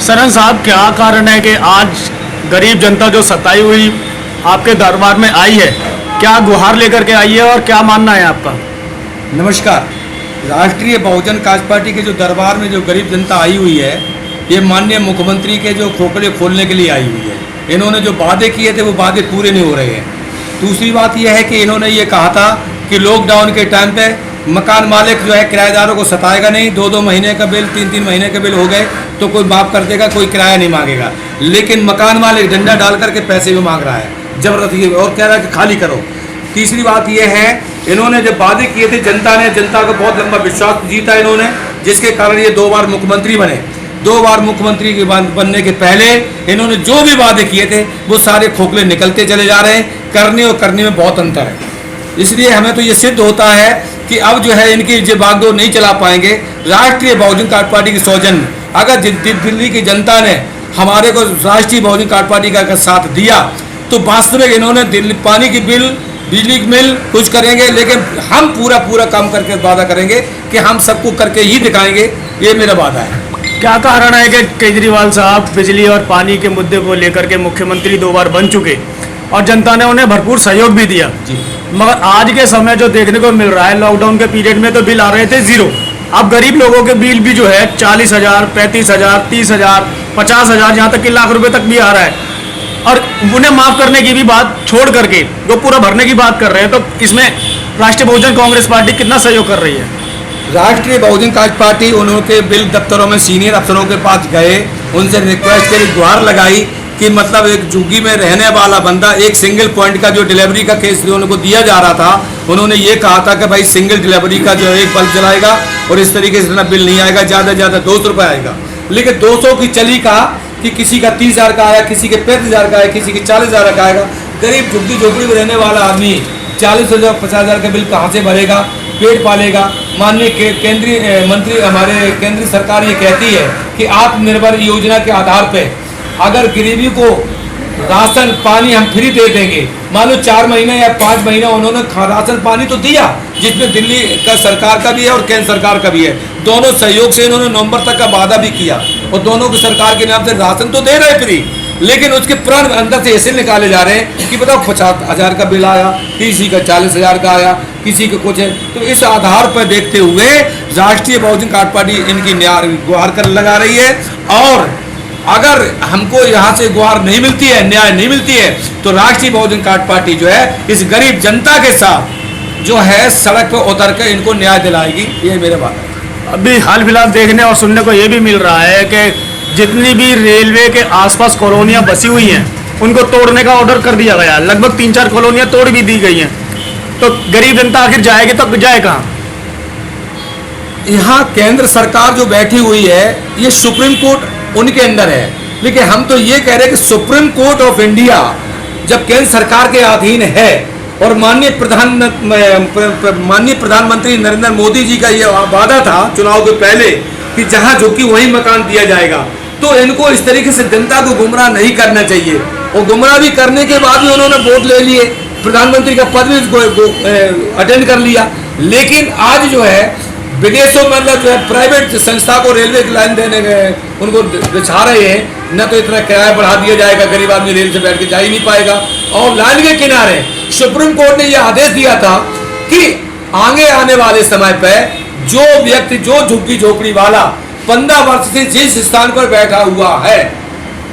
सरन साहब, क्या कारण है कि आज गरीब जनता जो सताई हुई आपके दरबार में आई है, क्या गुहार लेकर के आई है और क्या मानना है आपका? नमस्कार। राष्ट्रीय बहुजन कांग्रेस पार्टी के जो दरबार में जो गरीब जनता आई हुई है, ये माननीय मुख्यमंत्री के जो खोखले खोलने के लिए आई हुई है। इन्होंने जो वादे किए थे वो वादे पूरे नहीं हो रहे हैं। दूसरी बात यह है कि इन्होंने ये कहा था कि लॉकडाउन के टाइम पे मकान मालिक जो है किराएदारों को सताएगा नहीं, 2-2 महीने का बिल, 3-3 महीने के बिल हो गए तो कोई माफ़ कर देगा, कोई किराया नहीं मांगेगा। लेकिन मकान मालिक डंडा डाल करके पैसे भी मांग रहा है जबरदस्ती और कह रहा है कि खाली करो। तीसरी बात यह है, इन्होंने जब वादे किए थे जनता को बहुत लंबा विश्वास जीता इन्होंने, जिसके कारण ये 2 बार मुख्यमंत्री बने। 2 बार मुख्यमंत्री के बनने के पहले इन्होंने जो भी वादे किए थे वो सारे खोखले निकलते चले जा रहे हैं। करने और करने में बहुत अंतर है। इसलिए हमें तो ये सिद्ध होता है कि अब जो है इनकी जो बागडोर नहीं चला पाएंगे। राष्ट्रीय बहुजन कांग्रेस पार्टी की सौजन्य अगर दिल्ली की जनता ने हमारे को राष्ट्रीय बहुजन कांग्रेस पार्टी का साथ दिया तो वास्तविक इन्होंने दिल्ली पानी की बिल, बिजली की बिल कुछ करेंगे, लेकिन हम पूरा काम करके वादा करेंगे कि हम सबको करके ही दिखाएंगे। ये मेरा वादा है। क्या कारण है कि केजरीवाल साहब बिजली और पानी के मुद्दे को लेकर के मुख्यमंत्री 2 बार बन चुके और जनता ने उन्हें भरपूर सहयोग भी दिया, मगर आज के समय जो देखने को मिल रहा है, लॉकडाउन के पीरियड में तो बिल आ रहे थे 0। अब गरीब लोगों के बिल भी जो है 40,000, 35,000, 30,000, 50,000, यहाँ तक कि लाख रुपए तक भी आ रहा है। और उन्हें माफ़ करने की भी बात छोड़ करके वो पूरा भरने की बात कर रहे हैं। तो इसमें राष्ट्रीय बहुजन कांग्रेस पार्टी कितना सहयोग कर रही है? राष्ट्रीय बहुजन कांग्रेस पार्टी उनके बिल दफ्तरों में सीनियर अफसरों के पास गए, उनसे रिक्वेस्ट करी, गुहार लगाई कि मतलब एक झुग्गी में रहने वाला बंदा एक सिंगल पॉइंट का जो डिलीवरी का केस उनको दिया जा रहा था, उन्होंने ये कहा था कि भाई सिंगल डिलीवरी का जो एक बल्ब जलाएगा और इस तरीके से इतना बिल नहीं आएगा, ज़्यादा से ज़्यादा 200 रुपये आएगा। लेकिन 200 की चली कहा कि किसी का 30,000 का आया, किसी के 35,000 का आया, किसी के 40,000 का आएगा। गरीब झुग्गी झोपड़ी में रहने वाला आदमी 40,000 50,000 का बिल कहाँ से भरेगा, पेट पालेगा? माननीय केंद्रीय मंत्री, हमारे केंद्रीय सरकार ये कहती है कि आत्मनिर्भर योजना के आधार पे अगर गरीबी को राशन पानी हम फ्री दे देंगे, मान लो 4 महीने या 5 महीना उन्होंने राशन पानी तो दिया, जिसमें दिल्ली का सरकार का भी है और केंद्र सरकार का भी है। दोनों सहयोग से इन्होंने नवंबर तक का वादा भी किया और दोनों की सरकार के नाम से राशन तो दे रहे फ्री, लेकिन उसके प्रण अंदर से ऐसे निकाले जा रहे हैं कि बताओ 50,000 का बिल आया, किसी का 40,000 का आया, किसी का कुछ है। तो इस आधार पर देखते हुए राष्ट्रीय बहुजन कांग्रेस पार्टी इनकी गुहार कर लगा रही है। और अगर हमको यहाँ से गुहार नहीं मिलती है, न्याय नहीं मिलती है, तो राष्ट्रीय बहुजन कांग्रेस पार्टी जो है इस गरीब जनता के साथ जो है सड़क पर उतर कर इनको न्याय दिलाएगी। ये मेरे बात है। अभी हाल फिलहाल देखने और सुनने को ये भी मिल रहा है कि जितनी भी रेलवे के आसपास कॉलोनियाँ बसी हुई हैं उनको तोड़ने का ऑर्डर कर दिया गया है। लगभग 3-4 कॉलोनियाँ तोड़ भी दी गई हैं। तो गरीब जनता आखिर जाएगी तो जाए कहाँ? यहाँ केंद्र सरकार जो बैठी हुई है ये सुप्रीम कोर्ट उनके अंदर है, लेकिन हम तो ये कह रहे हैं कि सुप्रीम कोर्ट ऑफ इंडिया जब केंद्र सरकार के अधीन है और माननीय प्रधानमंत्री नरेंद्र मोदी जी का ये वादा था चुनाव के पहले कि जहां झुकी वहीं मकान दिया जाएगा, तो इनको इस तरीके से जनता को गुमराह नहीं करना चाहिए। और गुमराह भी करने के बाद भी उन्होंने वोट ले लिए, प्रधानमंत्री का पद भी अटेंड कर लिया। लेकिन आज जो है विदेशों में मतलब जो है प्राइवेट संस्था को रेलवे की लाइन देने गए, उनको बिछा रहे हैं, न तो इतना किराया बढ़ा दिया जाएगा, गरीब आदमी रेल से बैठ के जा ही नहीं पाएगा। और लाइन के किनारे सुप्रीम कोर्ट ने यह आदेश दिया था कि आगे आने वाले समय पर जो व्यक्ति, जो झुग्गी झोपड़ी वाला 15 वर्ष से जिस स्थान पर बैठा हुआ है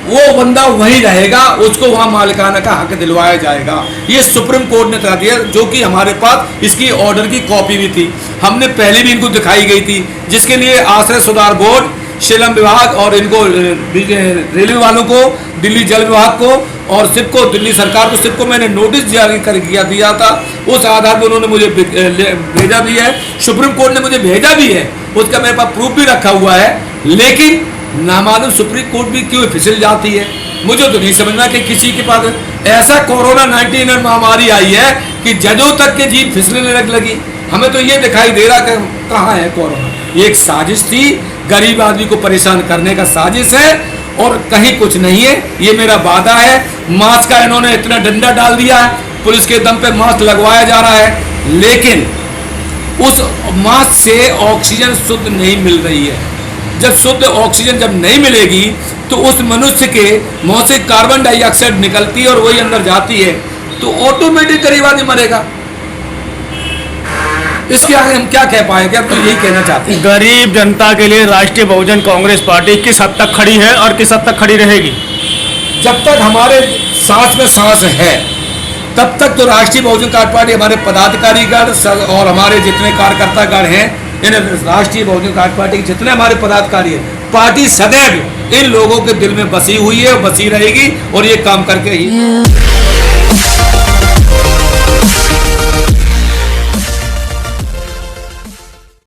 वो बंदा वहीं रहेगा, उसको वहां मालिकाना का हक दिलवाया जाएगा। ये सुप्रीम कोर्ट ने कहा दिया, जो कि हमारे पास इसकी ऑर्डर की कॉपी भी थी, हमने पहले भी इनको दिखाई गई थी, जिसके लिए आश्रय सुधार बोर्ड, श्रम विभाग और इनको रेलवे वालों को, दिल्ली जल विभाग को और सिप को, दिल्ली सरकार को, सिप को मैंने नोटिस जारी कर दिया था। उस आधार पर उन्होंने मुझे भेजा भी है, सुप्रीम कोर्ट ने मुझे भेजा भी है, उसका मेरे पास प्रूफ भी रखा हुआ है। लेकिन नामालूम सुप्रीम कोर्ट भी क्यों फिसल जाती है, मुझे तो नहीं समझना कि किसी के पास ऐसा कोरोना 19 महामारी आई है कि जजों तक के जीभ फिसलने लगी। हमें तो ये दिखाई दे रहा कि कहाँ है कोरोना। ये एक साजिश थी, गरीब आदमी को परेशान करने का साजिश है और कहीं कुछ नहीं है। ये मेरा वादा है। मास्क का इन्होंने इतना डंडा डाल दिया है, पुलिस के दम पे मास्क लगवाया जा रहा है, लेकिन उस मास्क से ऑक्सीजन शुद्ध नहीं मिल रही है। जब शुद्ध ऑक्सीजन जब नहीं मिलेगी तो उस मनुष्य के मुंह से कार्बन डाइऑक्साइड निकलती है और वही अंदर जाती है, तो ऑटोमेटिक गरीब आदमी मरेगा। इसके आगे हम क्या कह पाएंगे? अब तो यही कहना चाहते हैं, गरीब जनता के लिए राष्ट्रीय बहुजन कांग्रेस पार्टी किस हद तक खड़ी है और किस हद तक खड़ी रहेगी? जब तक हमारे सांस में सांस है तब तक तो राष्ट्रीय बहुजन पार्टी, हमारे पदाधिकारीगण और हमारे जितने कार्यकर्तागण हैं, इन राष्ट्रीय बहुजन पार्टी के जितने हमारे पदाधिकारी हैं, पार्टी सदैव इन लोगों के दिल में बसी हुई है, बसी रहेगी और ये काम करके ही